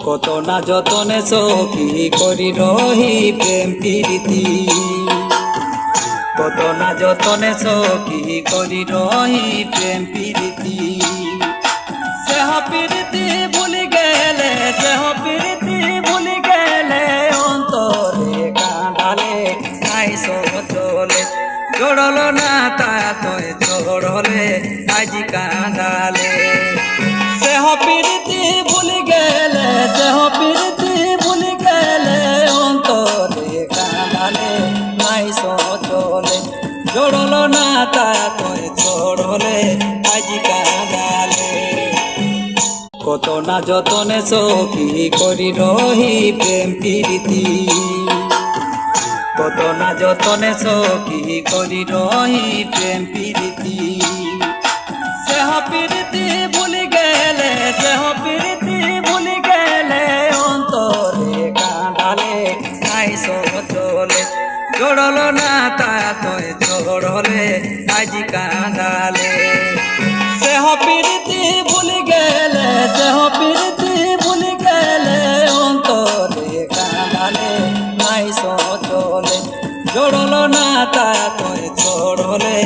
কত না যতনে সখী করি রহি প্রেম প্রীতি, কত না যতনে সখী করি রহি প্রেম প্রীতি। সেহ প্রীতি ভুলি গেলে, সেহ প্রীতি ভুলি গেলে অন্তরে কাঁদালে নাই চলে। জড়ল না তা তোয় চড়লে আজি কাঁদালে। সেহ প্রীতি ভুলি গেলে, সেহ প্রীতি ভুলি গেলে অন্তরে কাঁদালে নাই চলে। জড়ল না তা তোয় চড়লে আজি কাঁদালে। কত না যতনে সখী করি রহি প্রেম প্রীতি, কত না যতনে সখী করি রহি প্রেম প্রীতি। সেহ প্রীতি ভুলি গেলে, সেহ প্রীতি ভুলি গেলে অন্তরে কাঁদালে নাই চলে। জড়ল না তা তোয় চড়লে আজি কাঁদালে। সেহ প্রীতি ভুলি গেলে, সেহ প্রীতি ভুলি গেলে অন্তরে কাঁদালে নাই চলে। জড়ল না তা তোয় চড়লে